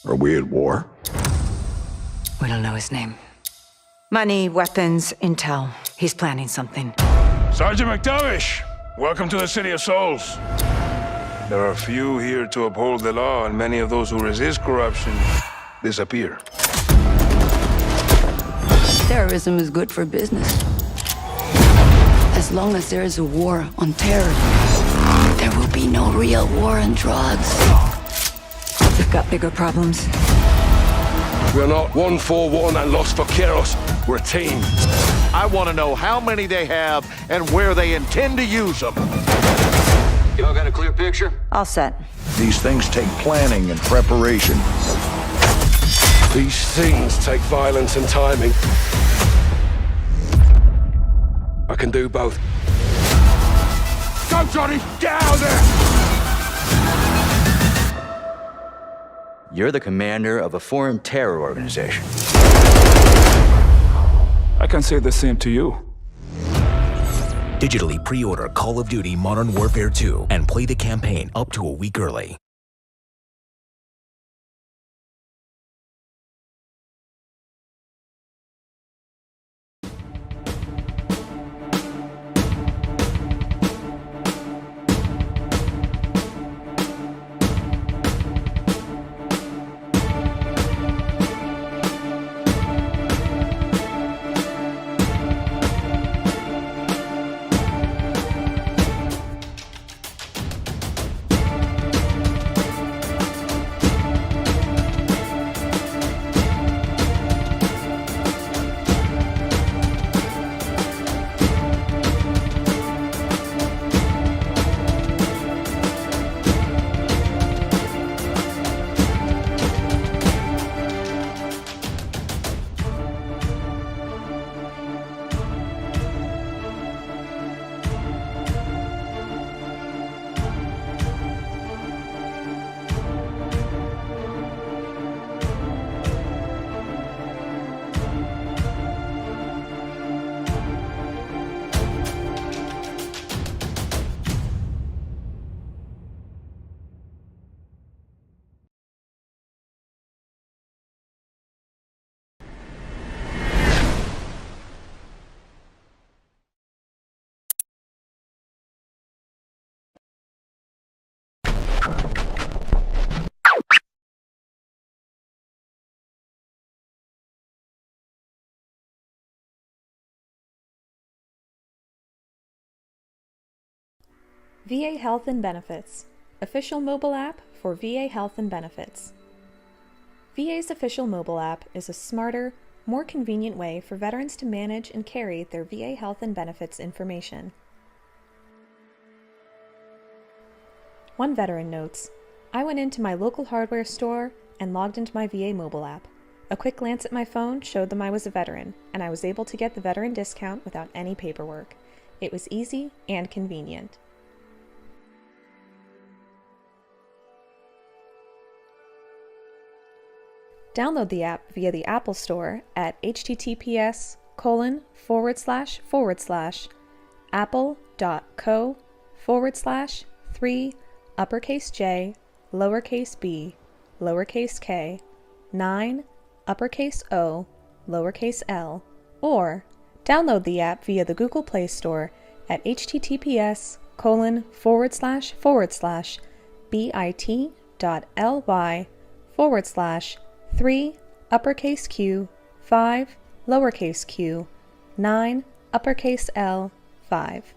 Are we at war? We don't know his name. Money, weapons, intel. He's planning something. Sergeant McTavish, welcome to the City of Souls. There are few here to uphold the law, and many of those who resist corruption disappear. Terrorism is good for business. As long as there is a war on terror, there will be no real war on drugs. We've got bigger problems. We're not 141 and Los Vaqueros. We're a team. I want to know how many they have and where they intend to use them. Y'all got a clear picture? All set. These things take planning and preparation. These things take violence and timing. I can do both. Go, Johnny! Get out of there! You're the commander of a foreign terror organization. I can say the same to you. Digitally pre-order Call of Duty Modern Warfare 2 and play the campaign up to a week early. VA Health and Benefits, official mobile app for VA Health and Benefits. VA's official mobile app is a smarter, more convenient way for veterans to manage and carry their VA Health and Benefits information. One veteran notes, "I went into my local hardware store and logged into my VA mobile app. A quick glance at my phone showed them I was a veteran, and I was able to get the veteran discount without any paperwork. It was easy and convenient." Download the app via the Apple Store at https://apple.co/3 lowercase b lowercase k 9 uppercase o lowercase l, or download the app via the Google Play Store at https://bit.ly/3 uppercase q 5 lowercase q 9 uppercase l 5.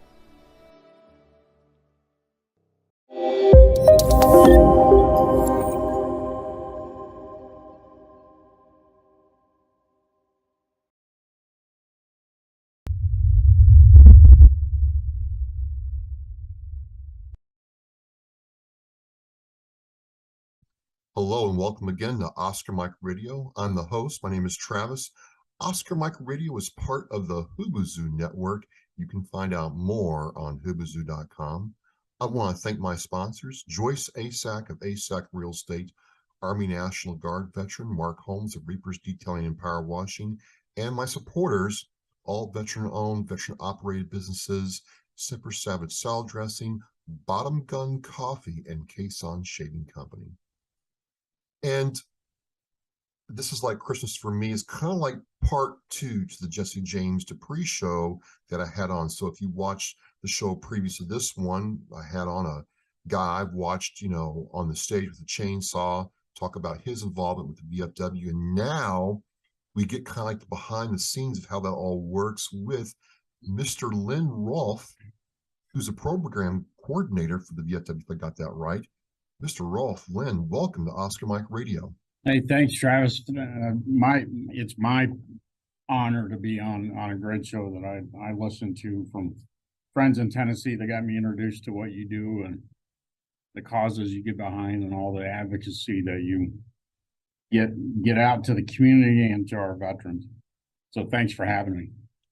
Hello and welcome again to Oscar Mike Radio. I'm the host. My name is Travis. Oscar Mike Radio is part of the Hubazoo network. You can find out more on hubazoo.com. I want to thank my sponsors, Joyce Asack of Asack Real Estate, Army National Guard veteran Mark Holmes of Reapers Detailing and Power Washing, and my supporters, all veteran-owned, veteran-operated businesses, Simper Savage Salad Dressing, Bottom Gun Coffee, and Caisson Shaving Company. And this is like Christmas for me. It's kind of like part 2 to the Jesse James Dupree show that I had on. So if you watched the show previous to this one, I had on a guy I've watched, on the stage with a chainsaw, talk about his involvement with the VFW. And now we get kind of like the behind the scenes of how that all works with Mr. Lynn Rolf, who's a program coordinator for the VFW, if I got that right. Mr. Rolf, Lynn, welcome to Oscar Mike Radio. Hey, thanks, Travis. It's my honor to be on a great show that I listen to from friends in Tennessee that got me introduced to what you do and the causes you get behind and all the advocacy that you get out to the community and to our veterans. So thanks for having me.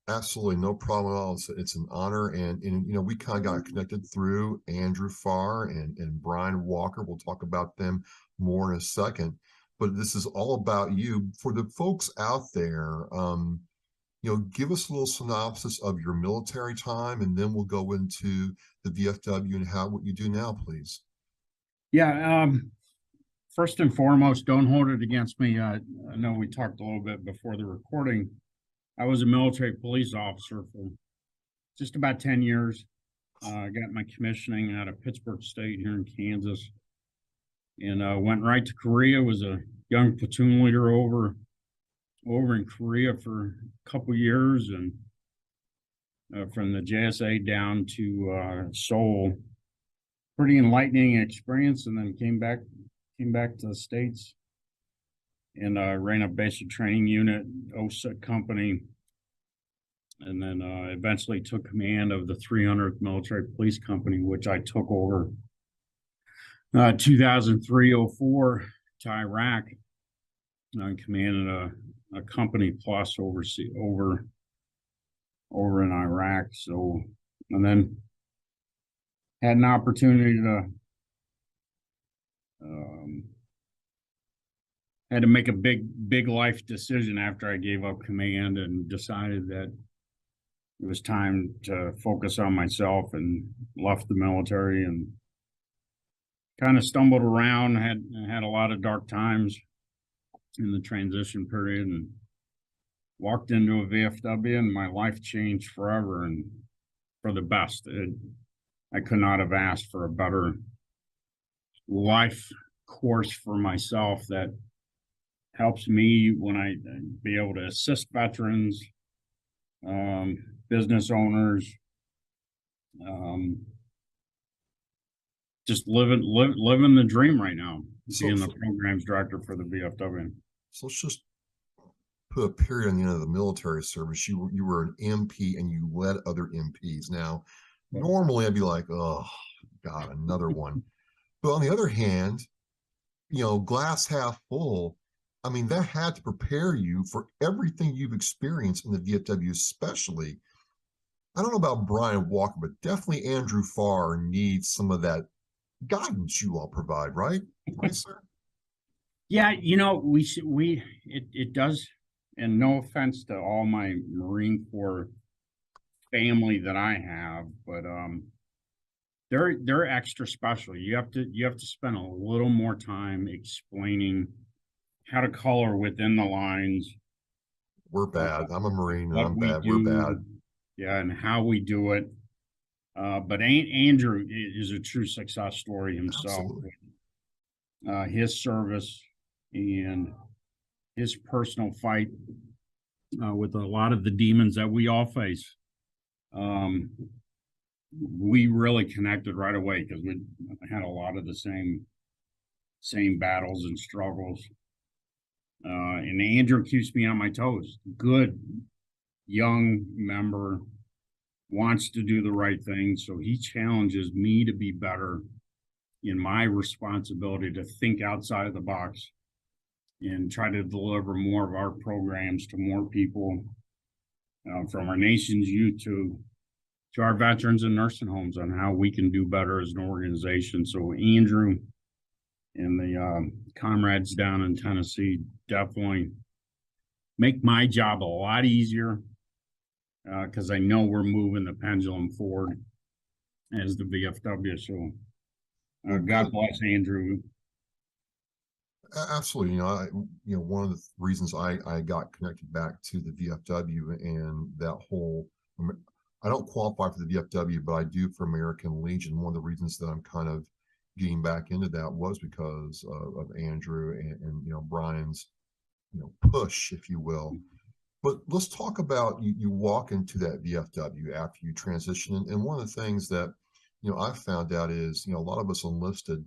Absolutely, no problem at all. It's an honor, and we kind of got connected through Andrew Farr and Brian Walker. We'll talk about them more in a second, but this is all about you. For the folks out there, give us a little synopsis of your military time, and then we'll go into the VFW and what you do now, please. Yeah. First and foremost, don't hold it against me. I know we talked a little bit before the recording. I was a military police officer for just about 10 years. I got my commissioning out of Pittsburgh State here in Kansas, and went right to Korea. Was a young platoon leader over in Korea for a couple years, and from the JSA down to Seoul. Pretty enlightening experience, and then came back to the States and ran a basic training unit, OSUT company, and then eventually took command of the 300th Military Police Company, which I took over 2003-04 to Iraq. I commanded a company plus over in Iraq. So, and then had an opportunity to had to make a big life decision after I gave up command and decided that it was time to focus on myself, and left the military and kind of stumbled around, had a lot of dark times in the transition period, and walked into a VFW, and my life changed forever and for the best. I could not have asked for a better life course for myself that helps me when I be able to assist veterans, business owners, just living the dream right now, being the programs director for the VFW. So let's just put a period on the end of the military service. You were an MP and you led other MPs. Now, normally I'd be like, oh God, another one. But on the other hand, glass half full. I mean, that had to prepare you for everything you've experienced in the VFW, especially. I don't know about Brian Walker, but definitely Andrew Farr needs some of that guidance you all provide, right? Right, sir? Yeah, it does. And no offense to all my Marine Corps family that I have, but they're extra special. You have to spend a little more time explaining how to color within the lines. We're bad. I'm a Marine and I'm bad. We're bad. Yeah, and how we do it. But Andrew is a true success story himself. His service and his personal fight with a lot of the demons that we all face. We really connected right away because we had a lot of the same battles and struggles. And Andrew keeps me on my toes. Good young member, wants to do the right thing. So he challenges me to be better in my responsibility to think outside of the box and try to deliver more of our programs to more people, from our nation's youth to our veterans and nursing homes, on how we can do better as an organization. So Andrew and the comrades down in Tennessee definitely make my job a lot easier, because I know we're moving the pendulum forward as the VFW. So God bless Andrew. Absolutely. One of the reasons I got connected back to the VFW and that whole, I don't qualify for the VFW, but I do for American Legion. One of the reasons that I'm kind of getting back into that was because of Andrew and Brian's, push, if you will. But let's talk about you walk into that VFW after you transition. And one of the things that, I've found out is, a lot of us enlisted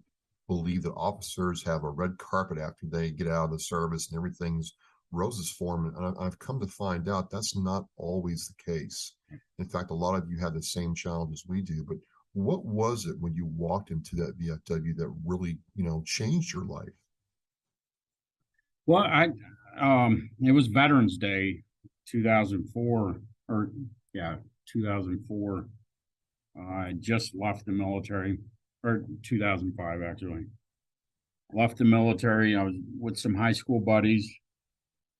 believe that officers have a red carpet after they get out of the service and everything's roses for them. And I've come to find out that's not always the case. In fact, a lot of you have the same challenges we do. But what was it when you walked into that VFW that really, changed your life? Well, it was Veterans Day, 2004, 2004. I just left the military, or 2005, actually. Left the military. I was with some high school buddies,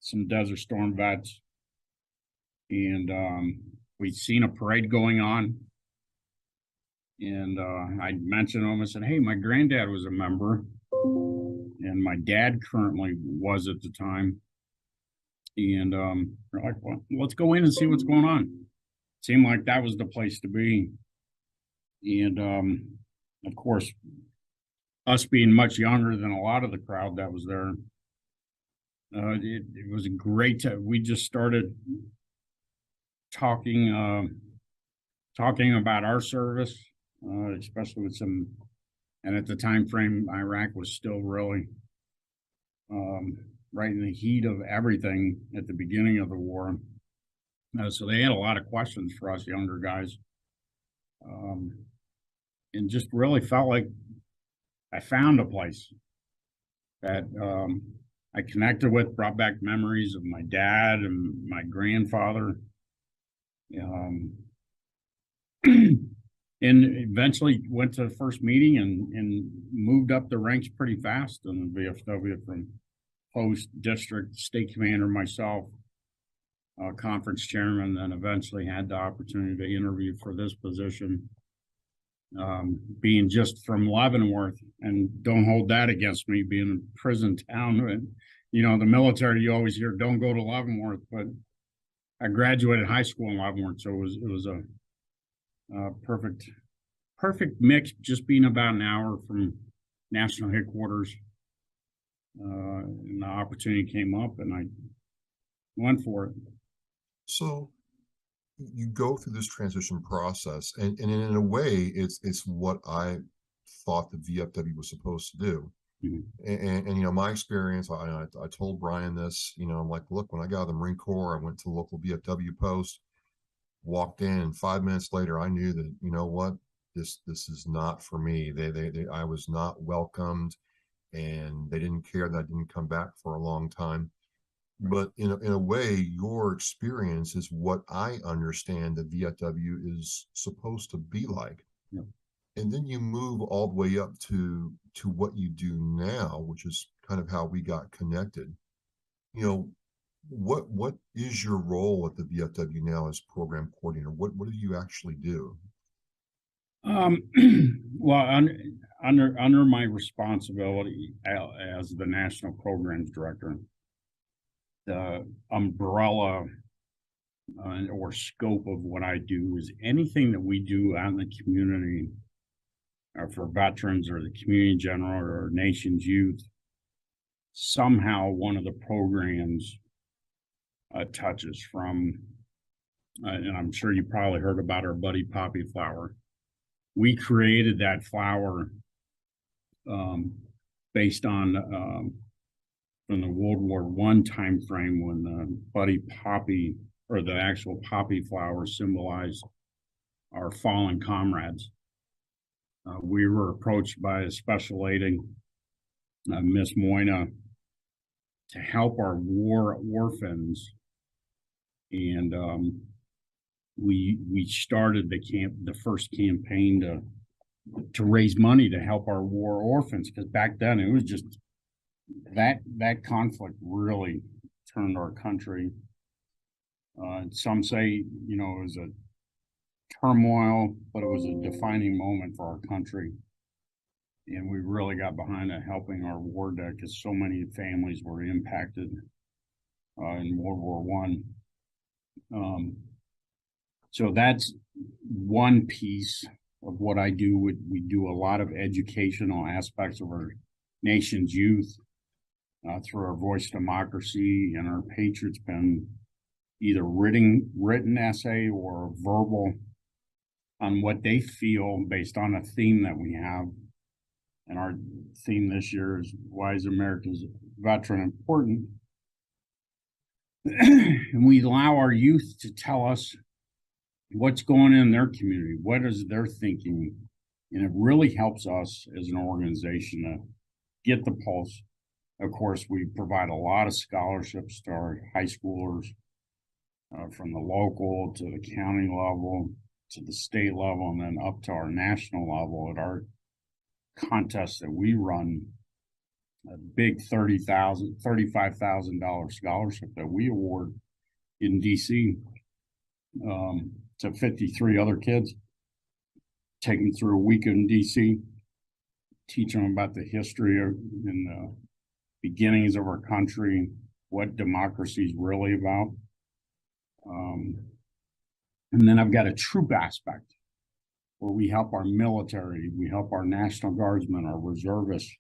some Desert Storm vets, and we'd seen a parade going on. And I mentioned to him, I said, hey, my granddad was a member, and my dad currently was at the time. And we're like, well, let's go in and see what's going on. Seemed like that was the place to be. And of course, us being much younger than a lot of the crowd that was there, it was a great time. We just started talking about our service, especially with some, and at the time frame, Iraq was still really right in the heat of everything at the beginning of the war. So they had a lot of questions for us younger guys. And just really felt like I found a place that I connected with, brought back memories of my dad and my grandfather. And eventually went to the first meeting and moved up the ranks pretty fast in the VFW from post, district, state commander, myself, conference chairman, then eventually had the opportunity to interview for this position. Being just from Leavenworth, and don't hold that against me, being a prison town, and the military, you always hear don't go to Leavenworth, but I graduated high school in Leavenworth, so it was a perfect mix, just being about an hour from national headquarters. And the opportunity came up and I went for it. So you go through this transition process, and in a way, it's what I thought the VFW was supposed to do. Mm-hmm. And my experience, I told Brian this, I'm like, look, when I got out of the Marine Corps, I went to the local VFW post, walked in, and 5 minutes later, I knew that, what, this is not for me. I was not welcomed, and they didn't care that I didn't come back for a long time. But in a way, your experience is what I understand the VFW is supposed to be like. Yep. And then you move all the way up to what you do now, which is kind of how we got connected. What is your role at the VFW now as program coordinator? What do you actually do? Well, under my responsibility as the national programs director, the umbrella or scope of what I do is anything that we do out in the community for veterans or the community in general or nation's youth. Somehow one of the programs touches from, and I'm sure you probably heard about our buddy poppy flower. We created that flower based on from the World War I time frame, when the buddy poppy, or the actual poppy flower, symbolized our fallen comrades. We were approached by a special lady, Miss Moyna, to help our war orphans, and we started the first campaign to raise money to help our war orphans, because back then it was just that conflict really turned our country. Some say, it was a turmoil, but it was a defining moment for our country. And we really got behind helping our war deck because so many families were impacted in World War One. So that's one piece of what I do. We do a lot of educational aspects of our nation's youth through our voice democracy and our Patriots pen, either written essay or verbal on what they feel based on a theme that we have. And our theme this year is why is America's veteran important? And we allow our youth to tell us what's going on in their community, what is their thinking, and it really helps us as an organization to get the pulse. Of course, we provide a lot of scholarships to our high schoolers, from the local to the county level to the state level, and then up to our national level at our contest that we run. A big $35,000 scholarship that we award in DC to 53 other kids. Take them through a week in DC, teach them about the history and the beginnings of our country, what democracy is really about. And then I've got a troop aspect where we help our military, we help our National Guardsmen, our reservists,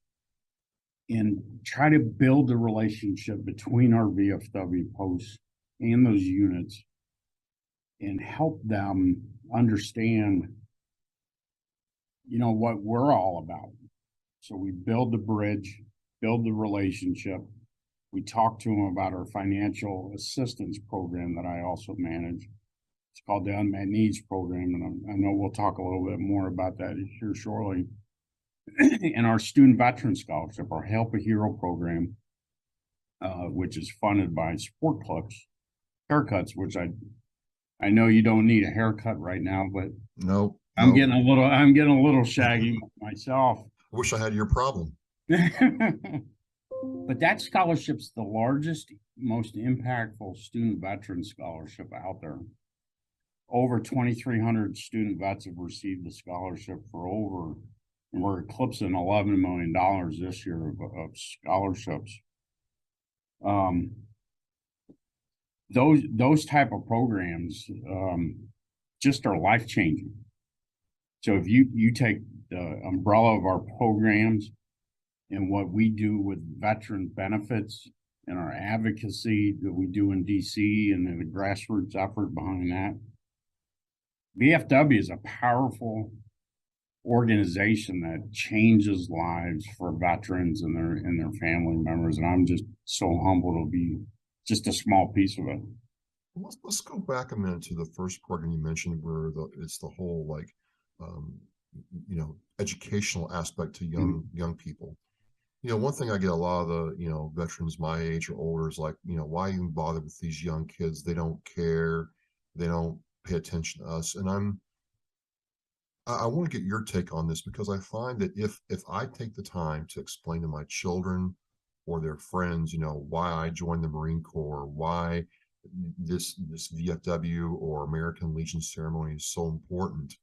and try to build the relationship between our VFW posts and those units and help them understand, what we're all about. So we build the bridge, build the relationship. We talk to them about our financial assistance program that I also manage. It's called the UnMet Needs program, and I know we'll talk a little bit more about that here shortly. And our Student Veteran Scholarship, our Help a Hero program, which is funded by Sport Clips haircuts, which I know you don't need a haircut right now, but no, I'm getting a little shaggy myself. I wish I had your problem. But that scholarship's the largest, most impactful student veteran scholarship out there. Over 2,300 student vets have received the scholarship and we're eclipsing $11 million this year of scholarships. Those type of programs just are life-changing. So if you take the umbrella of our programs and what we do with veteran benefits and our advocacy that we do in DC and then the grassroots effort behind that, VFW is a powerful organization that changes lives for veterans and their family members, and I'm just so humbled to be just a small piece of it. Let's go back a minute to the first program you mentioned, where it's the whole educational aspect to young people. One thing I get a lot of the veterans my age or older is like, why even bother with these young kids? They don't care, they don't pay attention to us, and I want to get your take on this, because I find that if I take the time to explain to my children or their friends, why I joined the Marine Corps, why this VFW or American Legion ceremony is so important,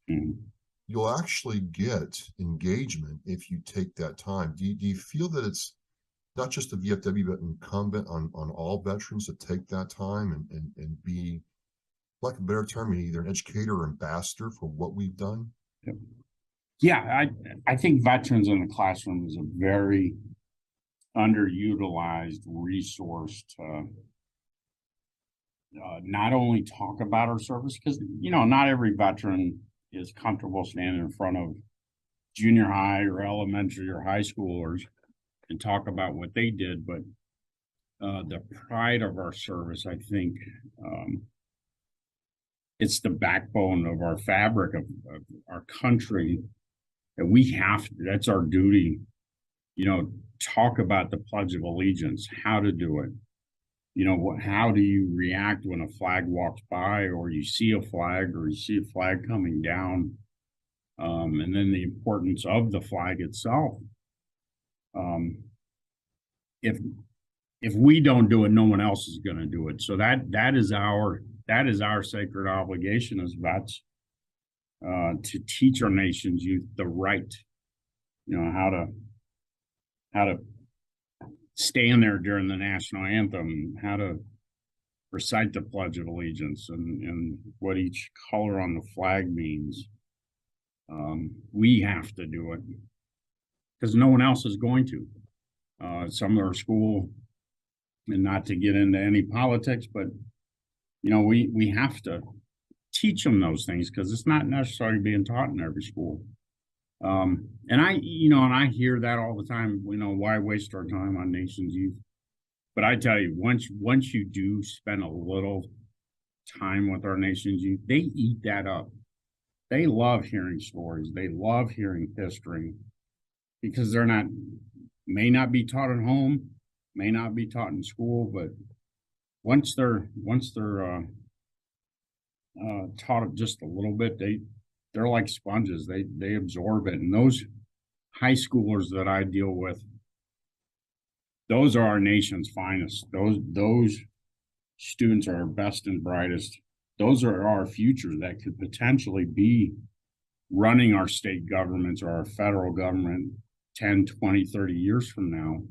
you'll actually get engagement if you take that time. Do you feel that it's not just the VFW, but incumbent on all veterans to take that time and be, like a better term, either an educator or ambassador for what we've done? Yeah, I think veterans in the classroom is a very underutilized resource to not only talk about our service, because not every veteran is comfortable standing in front of junior high or elementary or high schoolers and talk about what they did, but the pride of our service, I think, it's the backbone of our fabric of our country that that's our duty, talk about the Pledge of Allegiance, how to do it. How do you react when a flag walks by, or you see a flag, or you see a flag coming down, and then the importance of the flag itself. If we don't do it, no one else is going to do it. So that is our sacred obligation as vets, to teach our nation's youth the right you know, how to stand there during the national anthem, how to recite the Pledge of Allegiance, and what each color on the flag means. We have to do it because no one else is going to. Some of our school, and not to get into any politics, but you know, we have to teach them those things because it's not necessarily being taught in every school. And I hear that all the time, you know, why waste our time on nation's youth? But I tell you, once you do spend a little time with our nation's youth, they eat that up. They love hearing stories. They love hearing history because may not be taught at home, may not be taught in school, but once they're taught it just a little bit, they're like sponges. They absorb it. And those high schoolers that I deal with, those are our nation's finest. Those students are our best and brightest. Those are our future that could potentially be running our state governments or our federal government 10, 20, 30 years from now.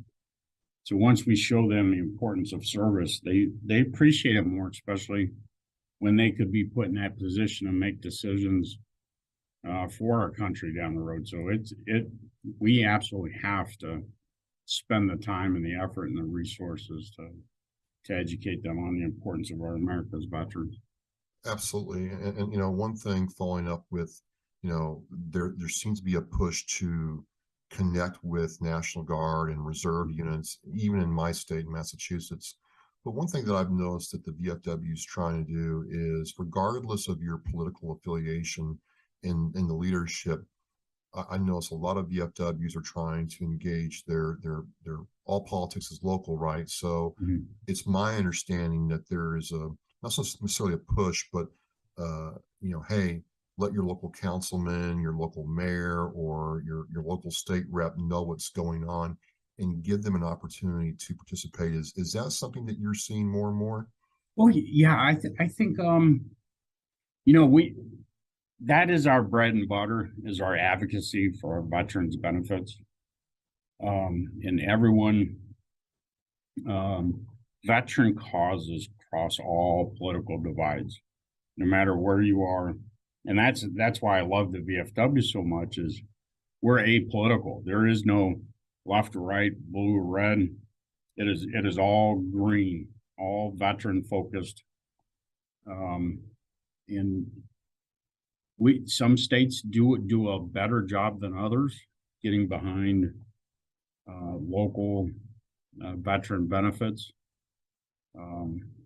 So once we show them the importance of service, they appreciate it more, especially when they could be put in that position and make decisions for our country down the road. So we absolutely have to spend the time and the effort and the resources to educate them on the importance of our America's veterans. Absolutely. And you know, one thing following up with, you know, there seems to be a push to connect with National Guard and reserve units, even in my state, Massachusetts. But one thing that I've noticed that the VFW is trying to do is, regardless of your political affiliation in the leadership, I notice a lot of VFWs are trying to engage their all politics is local, right? So it's my understanding that there is not necessarily a push, but you know, hey, let your local councilman, your local mayor, or your local state rep know what's going on and give them an opportunity to participate. Is that something that you're seeing more and more? Well, yeah, I think you know, that is our bread and butter, is our advocacy for our veterans benefits. And everyone, veteran causes cross all political divides, no matter where you are. And that's why I love the VFW so much, is we're apolitical. There is no left or right, blue or red. It is all green, all veteran focused. And some states do a better job than others getting behind local veteran benefits.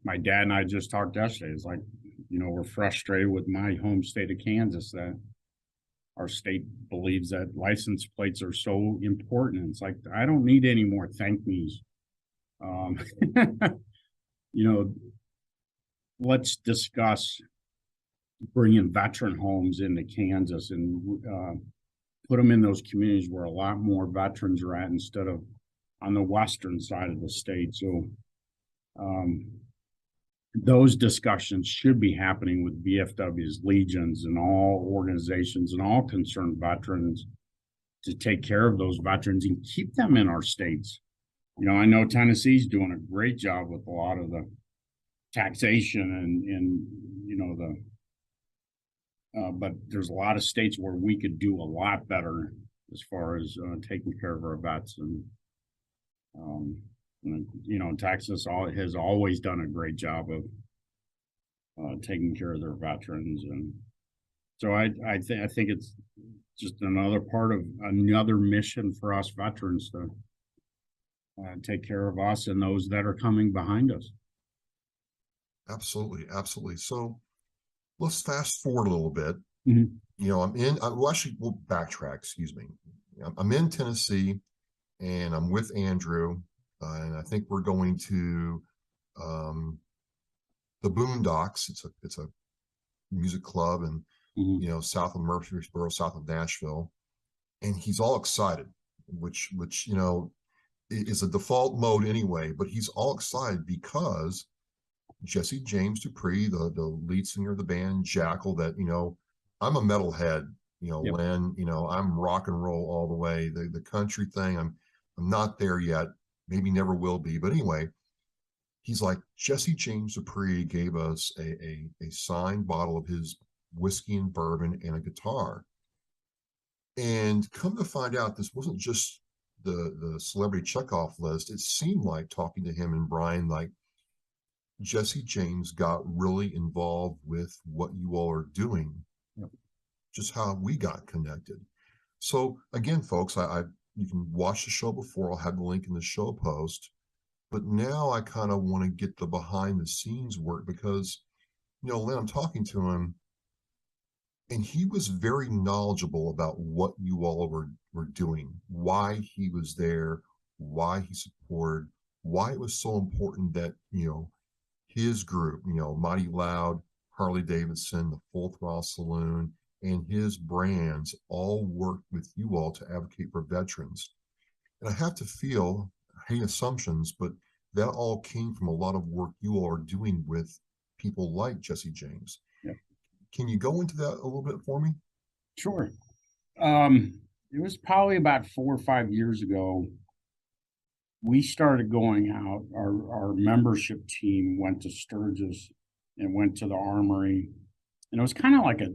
My dad and I just talked yesterday. It's like, you know, we're frustrated with my home state of Kansas that our state believes that license plates are so important. It's like, I don't need any more thank me's. You know, let's discuss bringing veteran homes into Kansas and put them in those communities where a lot more veterans are at, instead of on the western side of the state. So those discussions should be happening with VFWs, legions, and all organizations and all concerned veterans to take care of those veterans and keep them in our states. You know, I know Tennessee's doing a great job with a lot of the taxation and you know, but there's a lot of states where we could do a lot better as far as taking care of our vets. And you know, Texas has always done a great job of taking care of their veterans. And so I think it's just another part of another mission for us veterans to take care of us and those that are coming behind us. Absolutely. Absolutely. So let's fast forward a little bit. Mm-hmm. You know, we'll backtrack, excuse me. I'm in Tennessee and I'm with Andrew, and I think we're going to the Boondocks. It's a music club, and you know, south of Murfreesboro, south of Nashville, and he's all excited, which you know is a default mode anyway. But he's all excited because Jesse James Dupree, the lead singer of the band Jackal, that, you know, I'm a metalhead, Yep. Lynn, I'm rock and roll all the way. The country thing, I'm not there yet. Maybe never will be. But anyway, he's like, Jesse James Dupree gave us a signed bottle of his whiskey and bourbon and a guitar. And come to find out, this wasn't just the celebrity checkoff list. It seemed like, talking to him and Brian, like Jesse James got really involved with what you all are doing. Yep. Just how we got connected. So again, folks, you can watch the show before. I'll have the link in the show post. But now I kind of want to get the behind the scenes work because, Lynn, I'm talking to him, and he was very knowledgeable about what you all were doing, why he was there, why he supported, why it was so important that, his group, Mighty Loud, Harley Davidson, the Full Throttle Saloon, and his brands all worked with you all to advocate for veterans. And I have to feel, I hate assumptions, but that all came from a lot of work you all are doing with people like Jesse James. Yep. Can you go into that a little bit for me? Sure. It was probably about 4 or 5 years ago. We started going out. Our membership team went to Sturgis and went to the Armory, and it was kind of like a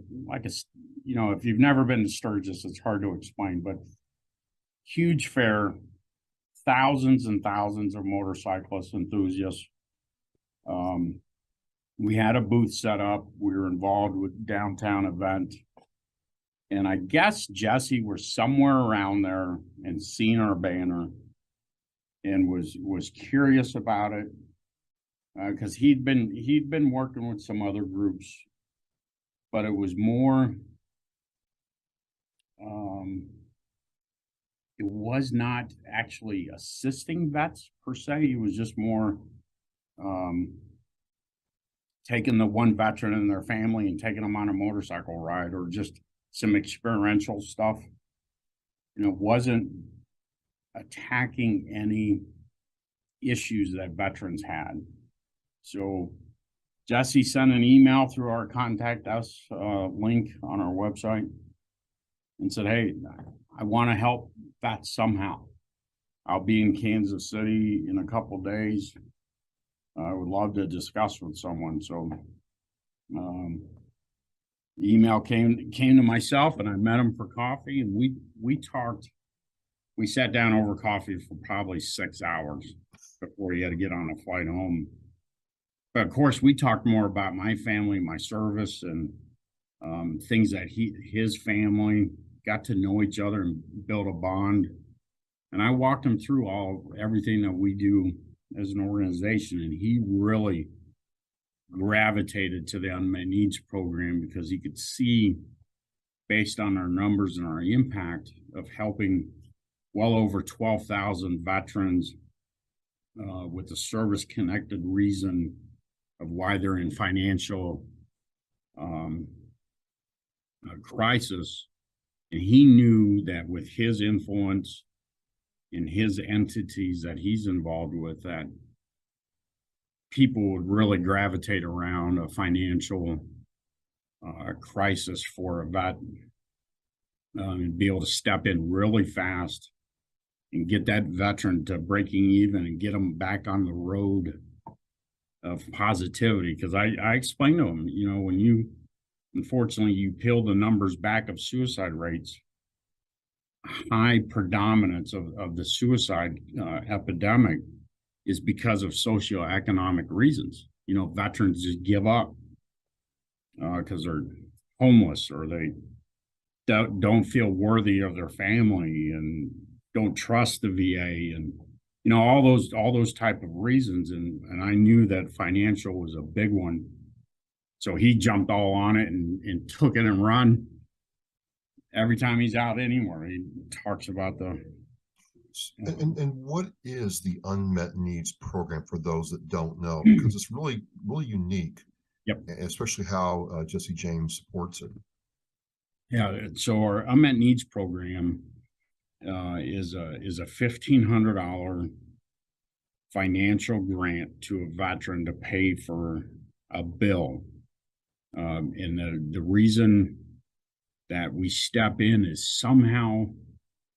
if you've never been to Sturgis, it's hard to explain, but huge fair, thousands and thousands of motorcyclist enthusiasts. We had a booth set up. We were involved with downtown event, and I guess Jesse was somewhere around there and seen our banner and was curious about it, because he'd been working with some other groups, but it was more it was not actually assisting vets per se. He was just more taking the one veteran and their family and taking them on a motorcycle ride, or just some experiential stuff. Wasn't attacking any issues that veterans had. So Jesse sent an email through our contact us link on our website and said, hey, I want to help vets somehow. I'll be in Kansas City in a couple days. I would love to discuss with someone. So the email came to myself, and I met him for coffee, and we talked. We sat down over coffee for probably 6 hours before he had to get on a flight home. But of course, we talked more about my family, my service, and things that his family got to know each other and build a bond. And I walked him through everything that we do as an organization, and he really gravitated to the UnMet Needs program because he could see, based on our numbers and our impact of helping well over 12,000 veterans with a service-connected reason of why they're in financial crisis. And he knew that with his influence in his entities that he's involved with, that people would really gravitate around a financial crisis for a vet and be able to step in really fast and get that veteran to breaking even and get them back on the road of positivity. Because I explained to him, when unfortunately you peel the numbers back of suicide rates, high predominance of the suicide epidemic is because of socioeconomic reasons. Veterans just give up because they're homeless, or they don't feel worthy of their family and don't trust the VA, and all those type of reasons. And I knew that financial was a big one. So he jumped all on it and took it and run. Every time he's out anywhere, he talks about the. And what is the UnMet Needs program for those that don't know? Because it's really, really unique. Yep. Especially how Jesse James supports it. Yeah. So our UnMet Needs program is a $1,500 financial grant to a veteran to pay for a bill. And the reason that we step in is somehow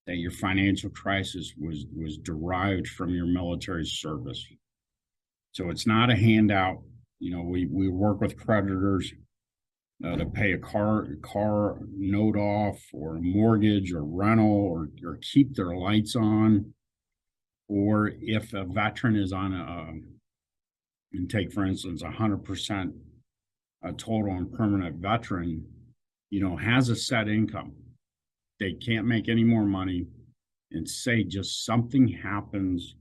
that your financial crisis was derived from your military service. So it's not a handout. You know, we work with creditors to pay a car note off, or a mortgage or rental, or keep their lights on. Or if a veteran is on and take, for instance, 100% a total and permanent veteran, you know, has a set income. They can't make any more money, and say just something happens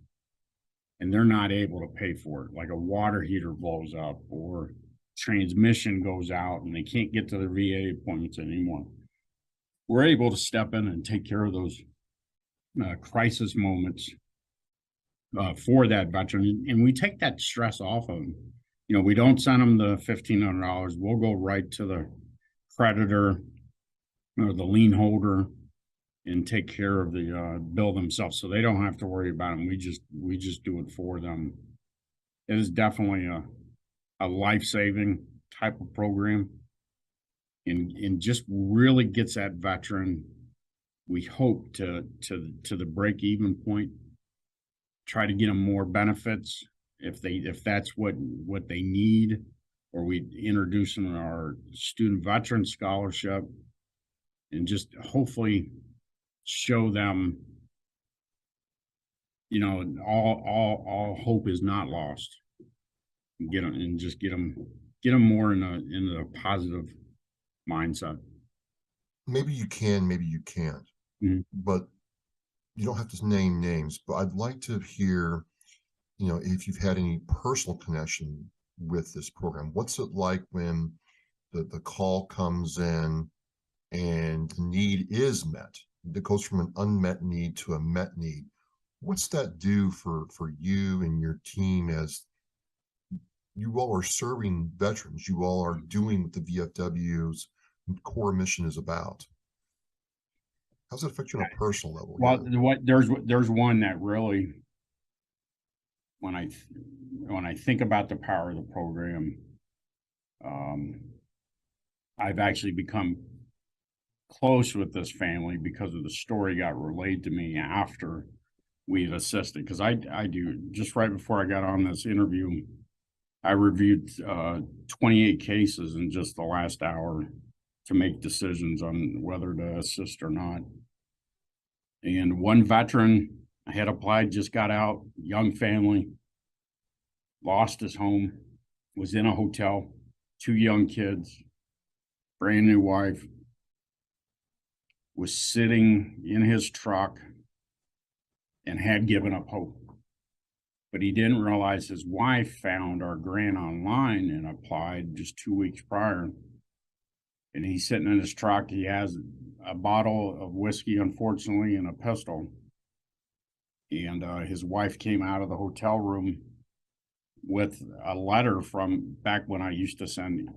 and they're not able to pay for it, like a water heater blows up or transmission goes out and they can't get to the VA appointments anymore. We're able to step in and take care of those crisis moments for that veteran, and we take that stress off of them. You know, we don't send them the $1,500. We'll go right to the creditor or the lien holder and take care of the bill themselves, so they don't have to worry about them. We just do it for them. It is definitely a life-saving type of program, and just really gets that veteran, we hope, to the break-even point. Try to get them more benefits if that's what they need, or we introduce them to our student veteran scholarship, and just hopefully show them, you know, all hope is not lost. Get them more in a positive mindset. Maybe you can, maybe you can't, but you don't have to name names. But I'd like to hear, you know, if you've had any personal connection with this program. What's it like when the call comes in and the need is met? That goes from an unmet need to a met need. What's that do for you and your team, as you all are serving veterans? You all are doing what the VFW's core mission is about. How's it affect you on a personal level? Well, there's one that really, when I think about the power of the program, I've actually become close with this family because of the story got relayed to me after we've assisted. Because I do, just right before I got on this interview, I reviewed 28 cases in just the last hour to make decisions on whether to assist or not. And one veteran had applied, just got out, young family, lost his home, was in a hotel, 2 young kids, brand new wife, was sitting in his truck and had given up hope. But he didn't realize his wife found our grant online and applied just 2 weeks prior. And he's sitting in his truck. He has a bottle of whiskey, unfortunately, and a pistol. And his wife came out of the hotel room with a letter from back when I used to send,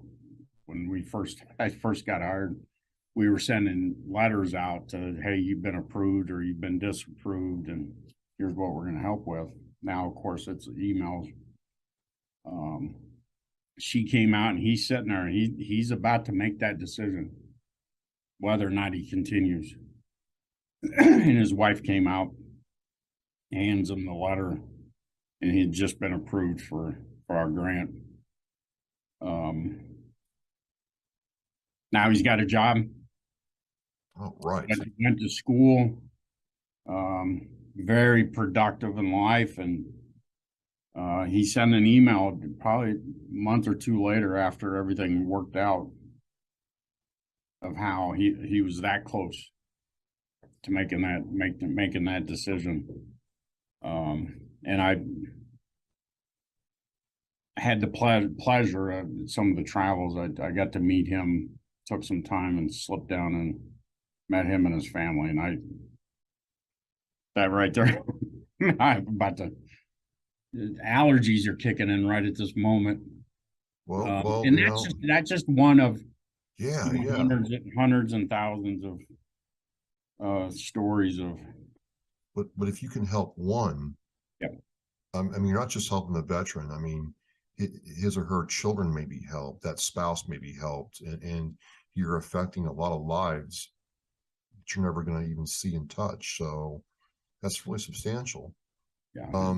when I first got hired. We were sending letters out to, hey, you've been approved or you've been disapproved, and here's what we're going to help with. Now, of course, it's emails. She came out and he's sitting there and he's about to make that decision, whether or not he continues. And his wife came out, hands him the letter, and he had just been approved for our grant. Now he's got a job. Oh, right. Went to school, very productive in life, and he sent an email probably a month or 2 later after everything worked out of how he was that close to making that decision. And I had the pleasure of some of the travels. I got to meet him, took some time and slipped down and met him and his family. And that right there, I'm about to, allergies are kicking in right at this moment. Well, and that's just one of hundreds and thousands of stories of. But if you can help one, I mean, you're not just helping the veteran. I mean, his or her children may be helped, that spouse may be helped, and you're affecting a lot of lives that you're never going to even see and touch. So that's really substantial. Yeah.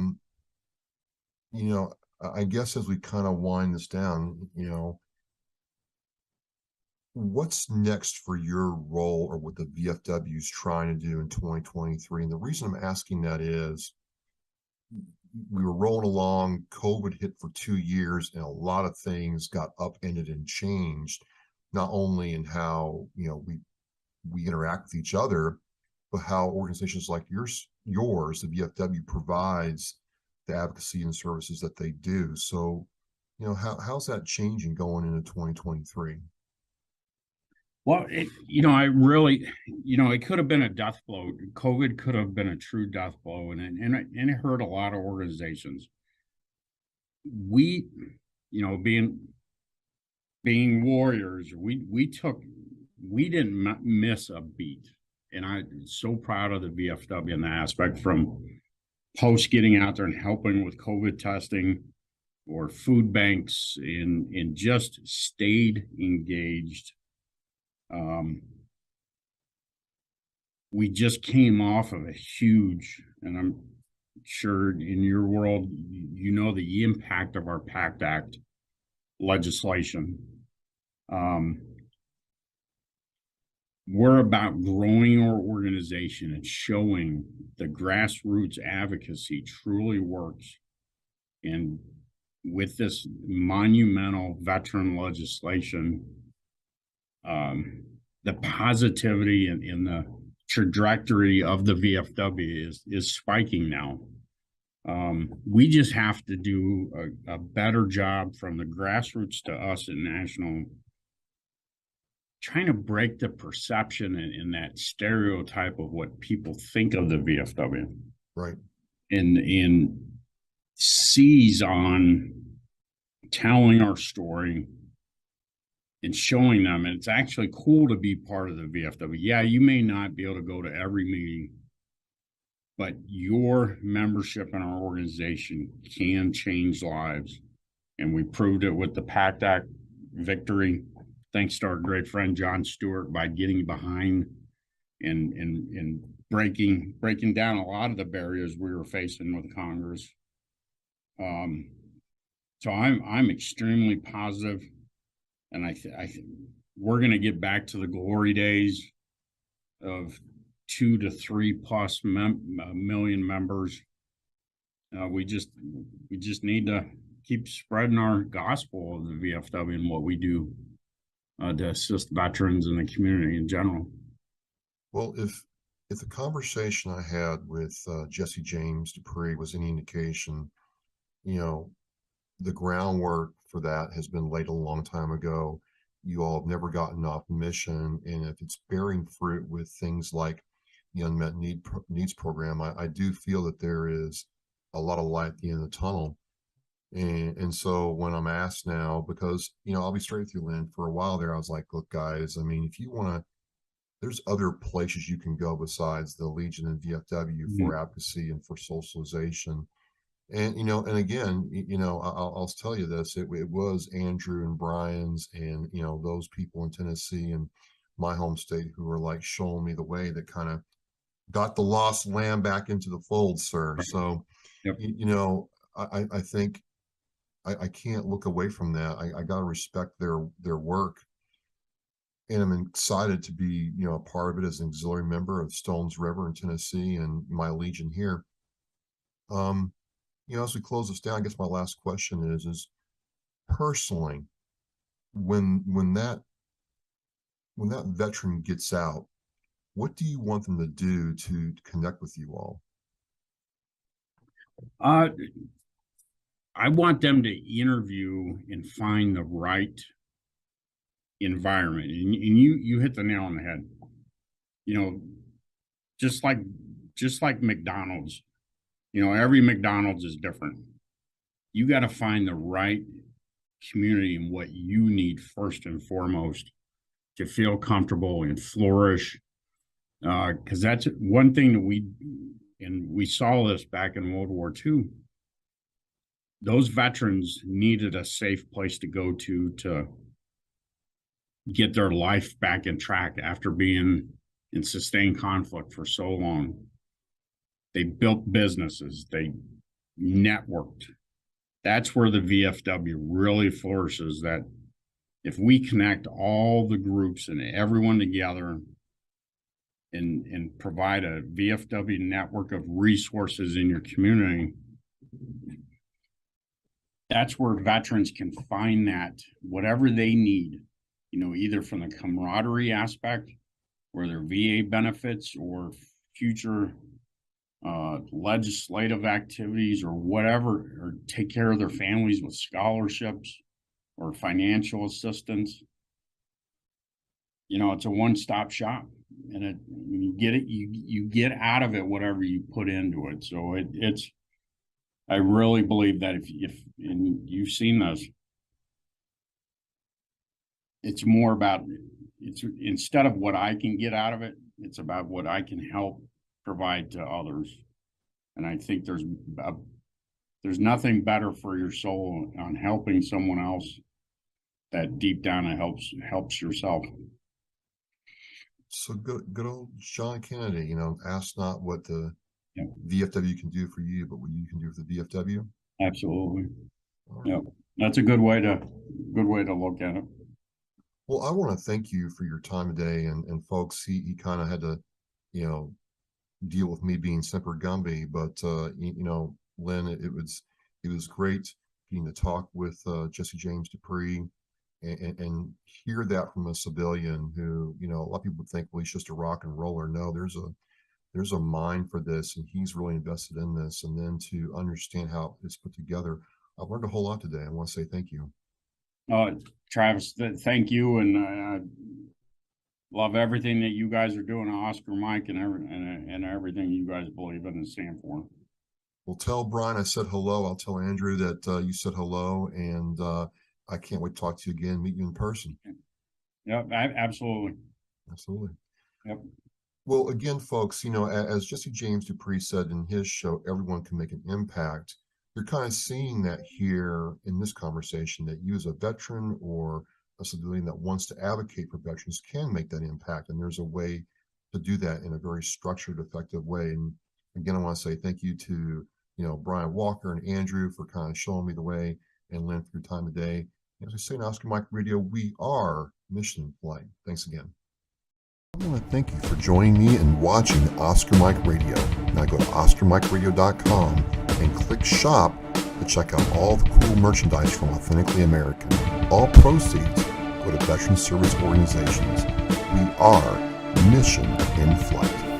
You know, I guess as we kind of wind this down, you know, what's next for your role or what the VFW is trying to do in 2023? And the reason I'm asking that is we were rolling along, COVID hit for 2 years, and a lot of things got upended and changed, not only in how, you know, we interact with each other, but how organizations like yours, the VFW, provides the advocacy and services that they do. So, you know, how's that changing going into 2023? Well, I really, it could have been a death blow. COVID could have been a true death blow, and it hurt a lot of organizations. We, being warriors, we didn't miss a beat, and I'm so proud of the VFW in that aspect. From post getting out there and helping with COVID testing, or food banks, and just stayed engaged. We just came off of a huge, and I'm sure in your world, the impact of our PACT Act legislation. We're about growing our organization and showing the grassroots advocacy truly works. And with this monumental veteran legislation, the positivity in the trajectory of the VFW is spiking now. We just have to do a better job from the grassroots to us at national, trying to break the perception and that stereotype of what people think of the VFW. Right. And seize on telling our story and showing them. And it's actually cool to be part of the VFW. Yeah, you may not be able to go to every meeting, but your membership in our organization can change lives. And we proved it with the PACT Act victory, thanks to our great friend John Stewart, by getting behind and breaking down a lot of the barriers we were facing with Congress. So I'm extremely positive. And I think we're going to get back to the glory days of 2 to 3 plus million members. We just need to keep spreading our gospel of the VFW and what we do to assist veterans and the community in general. Well, if the conversation I had with Jesse James Dupree was any indication, the groundwork for that has been laid a long time ago. You all have never gotten off mission, and if it's bearing fruit with things like the UnMet Needs program, I do feel that there is a lot of light at the end of the tunnel. And so when I'm asked now, because I'll be straight with you, Lynn, for a while there I was like, look guys, I mean, if you want to, there's other places you can go besides the Legion and VFW for advocacy and for socialization. And and again, I'll tell you this: it was Andrew and Brian's, and those people in Tennessee and my home state who were like showing me the way that kind of got the lost lamb back into the fold, sir. So, yep. I think I can't look away from that. I got to respect their work, and I'm excited to be a part of it as an auxiliary member of Stones River in Tennessee and my Legion here. As we close this down, I guess my last question is personally, when that veteran gets out, what do you want them to do to connect with you all? I want them to interview and find the right environment. And you hit the nail on the head. Just like McDonald's. Every McDonald's is different. You got to find the right community and what you need first and foremost to feel comfortable and flourish. Because that's one thing that we saw this back in World War II. Those veterans needed a safe place to go to get their life back in track after being in sustained conflict for so long. They built businesses, they networked. That's where the VFW really flourishes, that if we connect all the groups and everyone together and provide a VFW network of resources in your community, that's where veterans can find that whatever they need, you know, either from the camaraderie aspect or their VA benefits or future legislative activities or whatever, or take care of their families with scholarships or financial assistance. You know, it's a one-stop shop, and you get out of it whatever you put into it. So it's I really believe that if and you've seen this, it's more about, it's instead of what I can get out of it, it's about what I can help provide to others. And I think there's nothing better for your soul on helping someone else that deep down it helps yourself. So good old John Kennedy, you know, ask not what the VFW can do for you, but what you can do for the VFW. Absolutely. Right. Yep. That's a good way to look at it. Well, I want to thank you for your time today, and folks, he kind of had to, you know, deal with me being Semper Gumby, but you know, Lynn, it was great getting to talk with Jesse James Dupree and hear that from a civilian who, you know, a lot of people think, well, he's just a rock and roller. No, there's a mind for this, and he's really invested in this. And then to understand how it's put together, I've learned a whole lot today. I want to say thank you. Travis, thank you, and love everything that you guys are doing, Oscar, Mike, and everything you guys believe in and stand for. Well, tell Brian I said hello. I'll tell Andrew that you said hello, and I can't wait to talk to you again, meet you in person. Yep, absolutely. Absolutely. Yep. Well, again, folks, you know, as Jesse James Dupree said in his show, Everyone Can Make an Impact, you're kind of seeing that here in this conversation, that you as a veteran or a civilian that wants to advocate for veterans can make that impact. And there's a way to do that in a very structured, effective way. And again, I want to say thank you to, you know, Brian Walker and Andrew for kind of showing me the way, and Lynn for your time today. As we say in Oscar Mike Radio, we are Mission in Flight. Thanks again. I want to thank you for joining me and watching Oscar Mike Radio. Now go to OscarMikeRadio.com and click shop to check out all the cool merchandise from Authentically American. All proceeds go to veteran service organizations. We are Mission in Flight.